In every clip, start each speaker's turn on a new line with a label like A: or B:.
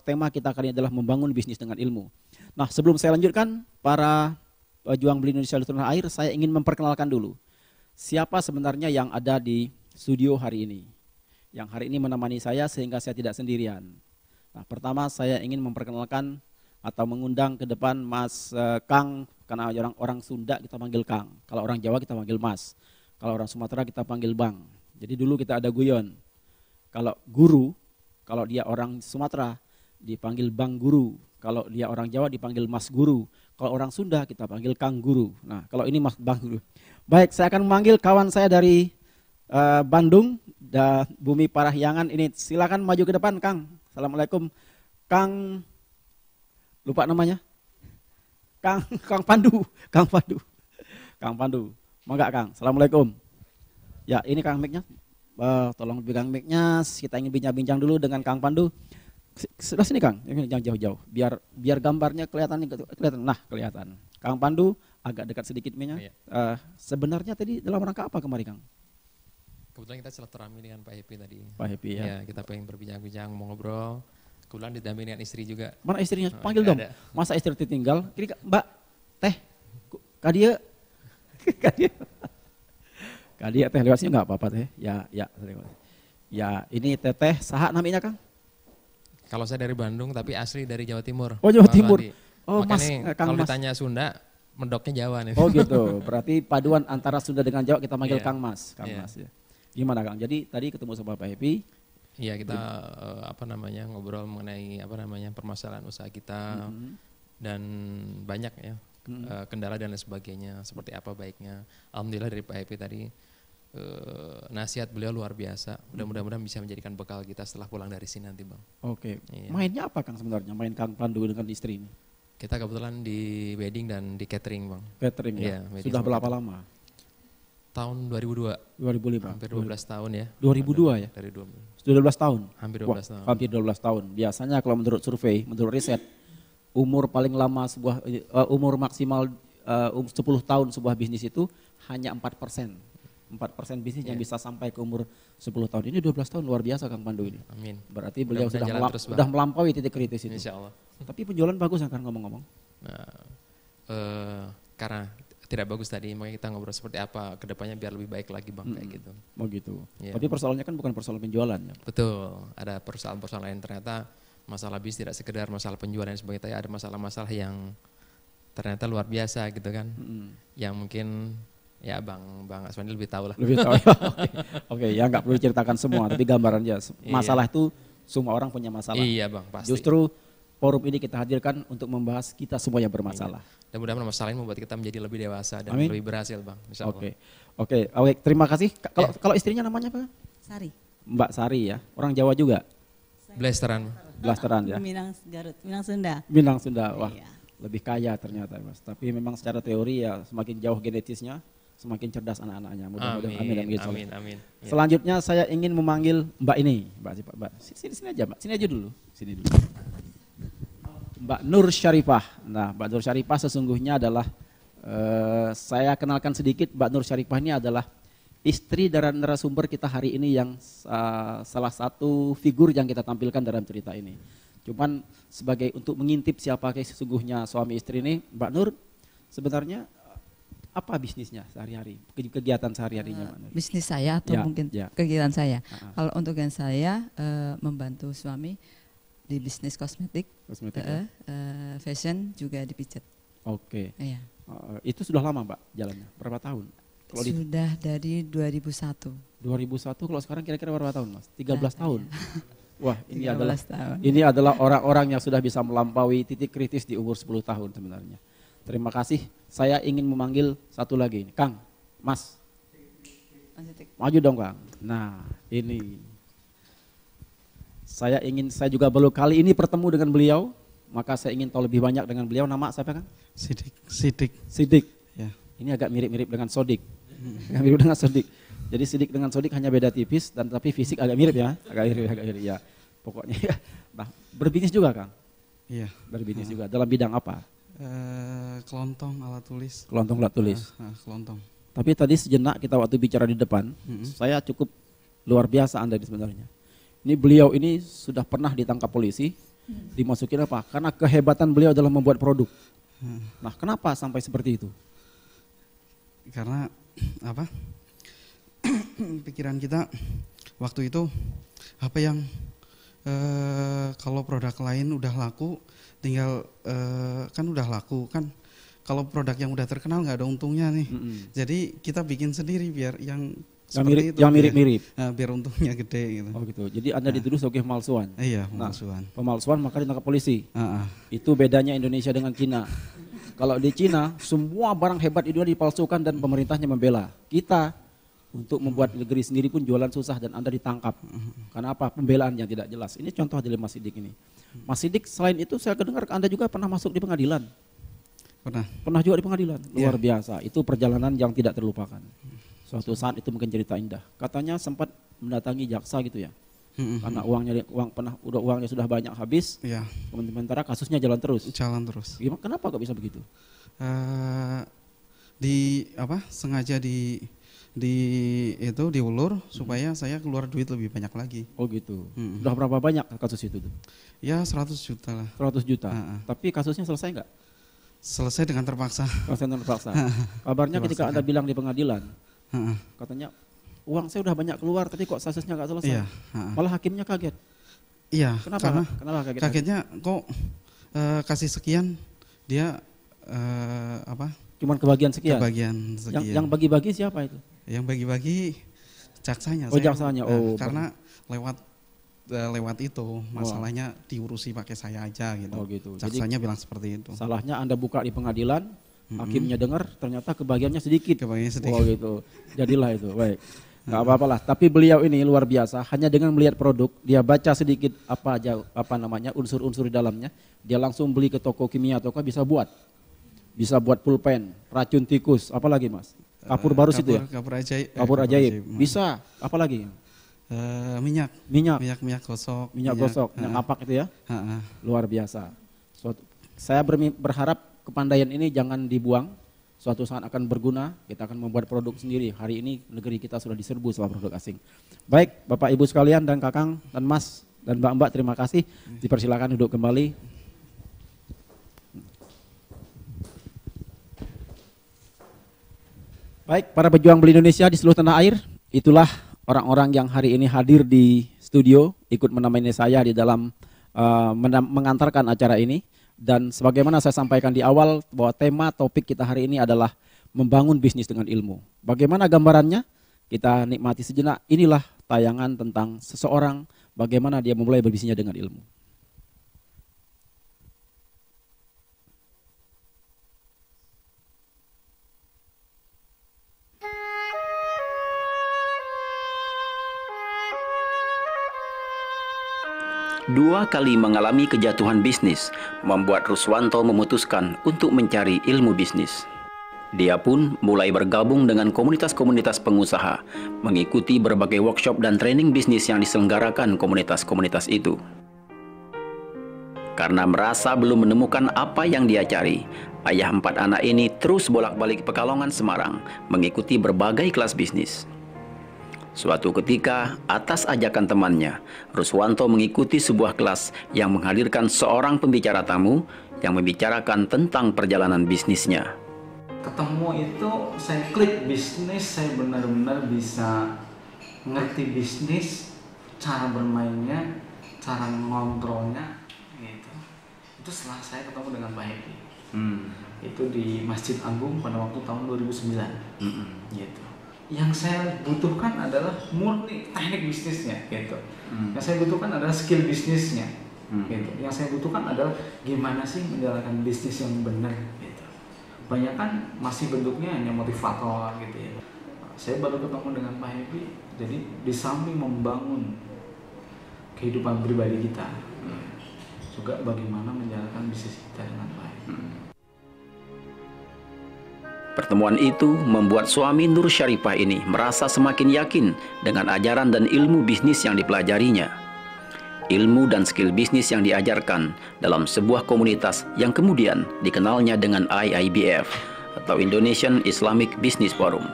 A: tema kita kali ini adalah membangun bisnis dengan ilmu. Nah, sebelum saya lanjutkan, para pejuang Beli Indonesia di tanah air, saya ingin memperkenalkan dulu siapa sebenarnya yang ada di studio hari ini. Yang hari ini menemani saya sehingga saya tidak sendirian. Nah, pertama saya ingin memperkenalkan atau mengundang ke depan Mas Kang, karena orang Sunda kita panggil Kang, kalau orang Jawa kita panggil Mas, kalau orang Sumatera kita panggil Bang. Jadi dulu kita ada guyon, kalau guru, kalau dia orang Sumatera dipanggil Bang Guru, kalau dia orang Jawa dipanggil Mas Guru, kalau orang Sunda kita panggil Kang Guru. Nah, kalau ini Mas Bang Guru. Baik, saya akan memanggil kawan saya dari Bandung, Bumi Parahyangan ini. Silakan maju ke depan, Kang. Assalamualaikum, Kang. Lupa namanya. Kang Pandu. Mangga, Kang. Assalamualaikum. Ya, ini Kang mic-nya. Tolong pegang mic-nya. Kita ingin bincang-bincang dulu dengan Kang Pandu. Sudah sini, Kang. Jangan jauh-jauh. Biar gambarnya kelihatan. Nah, kelihatan. Kang Pandu agak dekat sedikit mic-nya. Sebenarnya tadi dalam rangka apa kemarin, Kang?
B: Kebetulan kita silaturahmi dengan Pak Happy tadi.
A: Pak Happy ya.
B: Ya, kita pengen berbincang-bincang, mau ngobrol. Kebetulan didampingi dengan istri juga.
A: Mana istrinya? Panggil dong.
B: Ada.
A: Masa istri tertinggal? Kira Mbak, Teh, Kadia. Kadia Teh lewat sini nggak apa-apa Teh. Ya. Ya, ini Teteh. Saha namanya, Kang?
B: Kalau saya dari Bandung tapi asli dari Jawa Timur.
A: Oh, Jawa
B: Bang
A: Timur.
B: Ladi.
A: Oh, Mas,
B: Makanya
A: Kang
B: kalau
A: Mas.
B: ditanya Sunda, mendoknya Jawa nih.
A: Oh gitu. Berarti paduan antara Sunda dengan Jawa kita manggil
B: Iya.
A: Kang Mas. Kang
B: Iya.
A: Mas ya. Gimana, Kang? Jadi tadi ketemu sama Pak Happy.
B: Iya, kita ngobrol mengenai permasalahan usaha kita dan banyak ya kendala dan lain sebagainya, seperti apa baiknya. Alhamdulillah dari Pak Happy tadi nasihat beliau luar biasa. Mudah-mudahan bisa menjadikan bekal kita setelah pulang dari sini nanti, Bang.
A: Oke.
B: Iya.
A: Mainnya apa, Kang, sebenarnya? Main Kang Pandu dengan istri ini?
B: Kita kebetulan di wedding dan di catering, Bang.
A: Catering ya?
B: Iya, wedding
A: Sudah
B: sama
A: berapa
B: catering.
A: lama?
B: Tahun 2002.
A: 2005.
B: Hampir 12 tahun ya.
A: 2002 ya?
B: Dari 12.
A: Sudah 12 tahun?
B: Hampir
A: Wah,
B: 12 tahun.
A: hampir 12 tahun. Biasanya kalau menurut survei, menurut riset, umur paling lama umur maksimal 10 tahun sebuah bisnis itu hanya 4%. 4% bisnis yang bisa sampai ke umur 10 tahun. Ini 12 tahun, luar biasa Kang Pandu ini.
B: Amin.
A: Berarti beliau
B: Mudah-mudahan jalan terus, Bang.
A: sudah melampaui titik kritis itu.
B: Insya Allah.
A: Tapi penjualan bagus kan ngomong-ngomong.
B: Nah, karena tidak bagus tadi, makanya kita ngobrol seperti apa kedepannya biar lebih baik lagi, Bang, kayak gitu.
A: Oh gitu.
B: Iya.
A: Tapi persoalannya kan bukan persoalan penjualan ya.
B: Betul, ada persoalan-persoalan lain, ternyata masalah bisnis tidak sekedar masalah penjualan dan sebagainya, ada masalah-masalah yang ternyata luar biasa gitu kan. Yang mungkin ya Bang Aswandi lebih tahu lah.
A: Lebih tahu. Oke, ya nggak perlu ceritakan semua, tapi gambaran aja. Masalah itu semua orang punya masalah.
B: Iya Bang, pasti.
A: Justru forum ini kita hadirkan untuk membahas kita semua yang bermasalah.
B: Dan mudah-mudahan masalah ini membuat kita menjadi lebih dewasa dan
A: Amin.
B: lebih berhasil, Bang. Insya Allah.
A: Oke, terima kasih. Kalau istrinya namanya apa?
C: Sari.
A: Mbak Sari ya, orang Jawa juga.
B: Blasteran.
A: Blasteran ya.
C: Minang Garut, Minang Sunda.
A: Minang Sunda, wah
C: Iya.
A: lebih kaya ternyata Mas. Tapi memang secara teori ya semakin jauh genetisnya, semakin cerdas anak-anaknya. Mudah-mudahan amin.
B: Amin. Ya.
A: Selanjutnya saya ingin memanggil Mbak ini, Mbak. Sini aja, Mbak. Sini aja dulu. Sini dulu. Mbak Nur Syarifah. Nah, Mbak Nur Syarifah sesungguhnya adalah saya kenalkan sedikit. Mbak Nur Syarifah ini adalah istri dari narasumber kita hari ini yang salah satu figur yang kita tampilkan dalam cerita ini. Cuman sebagai untuk mengintip siapa sesungguhnya suami istri ini, Mbak Nur sebenarnya apa bisnisnya sehari-hari, kegiatan sehari-harinya Mbak Nur?
C: Bisnis saya atau
A: Ya,
C: mungkin
A: ya.
C: kegiatan saya.
A: Ah.
C: Kalau untuk yang saya membantu suami di bisnis kosmetik,
A: Kosmetik ya?
C: fashion juga di pijat.
A: Oke.
C: Iya.
A: Itu sudah lama Mbak jalannya? Berapa tahun? Kalau di
C: Sudah dari 2001.
A: 2001 kalau sekarang kira-kira berapa tahun Mas? 13 tahun. Wah, ini
C: 13
A: adalah
C: tahun.
A: ini adalah orang-orang yang sudah bisa melampaui titik kritis di umur 10 tahun sebenarnya. Terima kasih. Saya ingin memanggil satu lagi, Kang, Mas. Maju dong, Kang. Nah, ini. Saya juga baru kali ini bertemu dengan beliau, maka saya ingin tahu lebih banyak dengan beliau. Nama siapa, Kang? Sidik.
D: Ya.
A: Ini agak mirip-mirip dengan Sodik. Agak mirip dengan Sodik. Jadi Sidik dengan Sodik hanya beda tipis dan tapi fisik agak mirip ya. Agak mirip ya. Pokoknya ya. Nah, berbisnis juga, Kang?
D: Iya.
A: Berbisnis juga. Dalam bidang apa?
D: Kelontong alat tulis.
A: Kelontong alat tulis.
D: Kelontong.
A: Tapi tadi sejenak kita waktu bicara di depan, saya cukup luar biasa Anda ini sebenarnya. Ini beliau ini sudah pernah ditangkap polisi Dimasukin apa? Karena kehebatan beliau adalah membuat produk. Nah, kenapa sampai seperti itu?
D: Karena apa? Pikiran kita waktu itu apa yang kalau produk lain udah laku, tinggal kan udah laku kan. Kalau produk yang udah terkenal nggak ada untungnya nih. Jadi kita bikin sendiri biar yang seperti itu,
A: yang mirip-mirip.
D: Biar untungnya gede gitu.
A: Oh gitu. Jadi Anda dituduh sebagai pemalsuan.
D: Iya, pemalsuan.
A: Nah, pemalsuan maka ditangkap polisi. Itu bedanya Indonesia dengan Cina. Kalau di Cina semua barang hebat di dunia dipalsukan dan pemerintahnya membela. Kita untuk membuat negeri sendiri pun jualan susah dan Anda ditangkap. Karena apa? Pembelaan yang tidak jelas. Ini contoh dari Mas Sidik ini. Mas Sidik selain itu saya dengar Anda juga pernah masuk di pengadilan. Pernah juga di pengadilan. Luar biasa. Itu perjalanan yang tidak terlupakan. Suatu saat itu mungkin cerita indah. Katanya sempat mendatangi jaksa gitu ya. Karena uangnya sudah banyak habis.
D: Iya.
A: Sementara kasusnya jalan terus.
D: Jalan terus.
A: Gimana? Kenapa kok bisa begitu?
D: Sengaja diulur supaya saya keluar duit lebih banyak lagi.
A: Oh gitu. Udah berapa banyak kasus itu tuh?
D: Ya 100 juta lah.
A: 100 juta. Tapi kasusnya selesai nggak?
D: Selesai dengan terpaksa.
A: Selesai dengan terpaksa. Kabarnya ketika Anda bilang di pengadilan, katanya uang saya udah banyak keluar tapi kok kasusnya nggak selesai.
D: Iya.
A: Malah hakimnya kaget.
D: Iya.
A: Kenapa?
D: Kenapa kaget? Kagetnya kok kasih sekian dia
A: Cuman kebagian sekian.
D: Kebagian sekian.
A: Yang bagi-bagi siapa itu?
D: Yang bagi-bagi jaksanya.
A: Oh, jaksanya.
D: Karena lewat itu masalahnya diurusi pakai saya aja gitu.
A: Oh gitu.
D: Jaksanya bilang seperti itu.
A: Salahnya Anda buka di pengadilan, hakimnya dengar ternyata kebagiannya sedikit. Oh gitu. Jadilah itu. Baik. Enggak apa-apalah. Tapi beliau ini luar biasa. Hanya dengan melihat produk, dia baca sedikit unsur-unsur di dalamnya, dia langsung beli ke toko kimia atau bisa buat. Bisa buat pulpen, racun tikus, apalagi Mas? Kapur barus itu ya? Kapur ajaib. Bisa, apalagi?
D: Minyak gosok.
A: Minyak gosok, yang ngapak itu ya? Luar biasa. Saya berharap kepandaian ini jangan dibuang. Suatu saat akan berguna, kita akan membuat produk sendiri. Hari ini negeri kita sudah diserbu sama produk asing. Baik, Bapak Ibu sekalian dan Kakang dan Mas dan Mbak-mbak, terima kasih. Dipersilakan duduk kembali. Baik, para pejuang beli Indonesia di seluruh tanah air, itulah orang-orang yang hari ini hadir di studio, ikut menemani saya di dalam mengantarkan acara ini. Dan sebagaimana saya sampaikan di awal bahwa tema topik kita hari ini adalah membangun bisnis dengan ilmu. Bagaimana gambarannya? Kita nikmati sejenak. Inilah tayangan tentang seseorang bagaimana dia memulai berbisnisnya dengan ilmu.
E: Dua kali mengalami kejatuhan bisnis, membuat Ruswanto memutuskan untuk mencari ilmu bisnis. Dia pun mulai bergabung dengan komunitas-komunitas pengusaha, mengikuti berbagai workshop dan training bisnis yang diselenggarakan komunitas-komunitas itu. Karena merasa belum menemukan apa yang dia cari, ayah 4 anak ini terus bolak-balik Pekalongan Semarang, mengikuti berbagai kelas bisnis. Suatu ketika, atas ajakan temannya, Ruswanto mengikuti sebuah kelas yang menghadirkan seorang pembicara tamu yang membicarakan tentang perjalanan bisnisnya.
F: Ketemu itu, saya klik bisnis, saya benar-benar bisa ngerti bisnis, cara bermainnya, cara ngontrolnya, gitu. Itu setelah saya ketemu dengan Pak Happy. Itu di Masjid Agung pada waktu tahun 2009, gitu. Yang saya butuhkan adalah murni teknik bisnisnya, gitu. Yang saya butuhkan adalah skill bisnisnya, gitu. Yang saya butuhkan adalah gimana sih menjalankan bisnis yang benar, gitu. Banyak kan masih bentuknya hanya motivator, gitu ya. Saya baru ketemu dengan Pak Happy, jadi di samping membangun kehidupan pribadi kita, juga bagaimana menjalankan bisnis kita dengan baik.
E: Pertemuan itu membuat suami Nur Syarifah ini merasa semakin yakin dengan ajaran dan ilmu bisnis yang dipelajarinya. Ilmu dan skill bisnis yang diajarkan dalam sebuah komunitas yang kemudian dikenalnya dengan IIBF atau Indonesian Islamic Business Forum.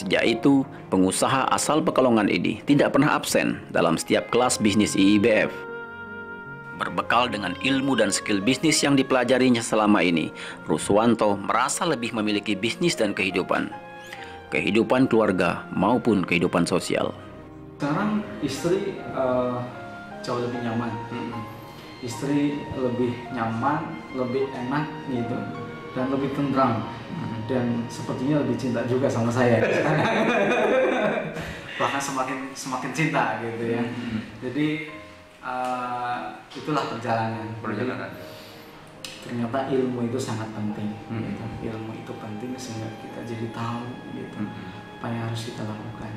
E: Sejak itu, pengusaha asal Pekalongan ini tidak pernah absen dalam setiap kelas bisnis IIBF. Berbekal dengan ilmu dan skill bisnis yang dipelajarinya selama ini, Ruswanto merasa lebih memiliki bisnis dan kehidupan keluarga maupun kehidupan sosial.
F: Sekarang istri jauh lebih nyaman. Istri lebih nyaman, lebih enak gitu, dan lebih tentram. Dan sepertinya lebih cinta juga sama saya. Bahkan semakin cinta gitu ya. Jadi itulah perjalanan. Ternyata ilmu itu sangat penting. Gitu. Ilmu itu penting sehingga kita jadi tahu gitu apa yang harus kita lakukan.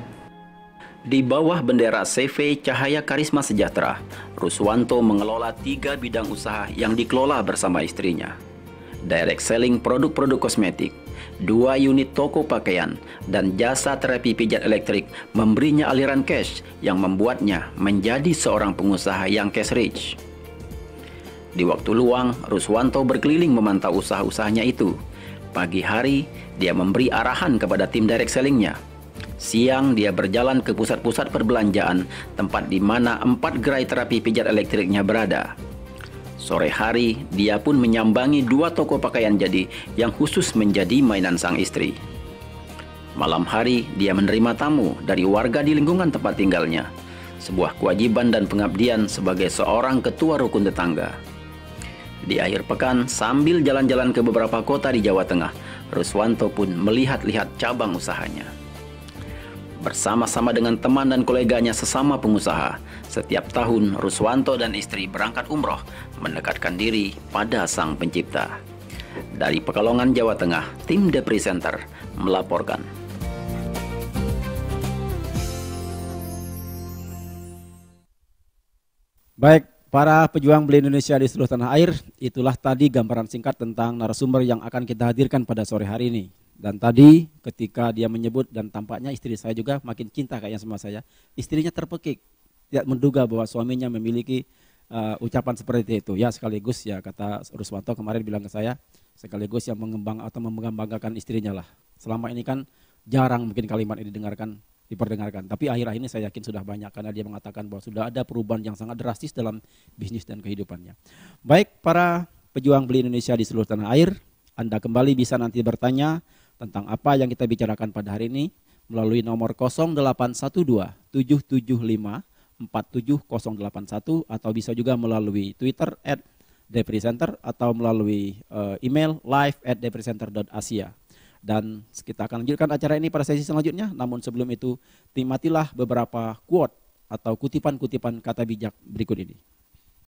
E: Di bawah bendera CV Cahaya Karisma Sejahtera, Ruswanto mengelola 3 bidang usaha yang dikelola bersama istrinya. Direct selling produk-produk kosmetik, 2 unit toko pakaian, dan jasa terapi pijat elektrik memberinya aliran cash yang membuatnya menjadi seorang pengusaha yang cash rich. Di waktu luang, Ruswanto berkeliling memantau usaha-usahanya itu. Pagi hari, dia memberi arahan kepada tim direct sellingnya. Siang, dia berjalan ke pusat-pusat perbelanjaan, tempat di mana 4 gerai terapi pijat elektriknya berada. Sore hari, dia pun menyambangi 2 toko pakaian jadi yang khusus menjadi mainan sang istri. Malam hari, dia menerima tamu dari warga di lingkungan tempat tinggalnya. Sebuah kewajiban dan pengabdian sebagai seorang ketua rukun tetangga. Di akhir pekan, sambil jalan-jalan ke beberapa kota di Jawa Tengah, Ruswanto pun melihat-lihat cabang usahanya. Bersama-sama dengan teman dan koleganya sesama pengusaha, setiap tahun Ruswanto dan istri berangkat umroh mendekatkan diri pada Sang Pencipta. Dari Pekalongan, Jawa Tengah, tim The Presenter melaporkan.
A: Baik, para pejuang beli Indonesia di seluruh tanah air, itulah tadi gambaran singkat tentang narasumber yang akan kita hadirkan pada sore hari ini. Dan tadi ketika dia menyebut, dan tampaknya istri saya juga makin cinta kayaknya sama saya, istrinya terpekik, tidak menduga bahwa suaminya memiliki ucapan seperti itu. Ya sekaligus ya kata Ruswanto kemarin bilang ke saya, sekaligus yang mengembang atau membanggakan istrinya lah. Selama ini kan jarang mungkin kalimat ini diperdengarkan. Tapi akhir-akhir ini saya yakin sudah banyak karena dia mengatakan bahwa sudah ada perubahan yang sangat drastis dalam bisnis dan kehidupannya. Baik para pejuang beli Indonesia di seluruh tanah air, Anda kembali bisa nanti bertanya tentang apa yang kita bicarakan pada hari ini melalui nomor 0812 775 47081 atau bisa juga melalui Twitter @thepresenter atau melalui email live@thepresenter.asia. Dan kita akan lanjutkan acara ini pada sesi selanjutnya, namun sebelum itu nikmatilah beberapa quote atau kutipan-kutipan kata bijak berikut ini.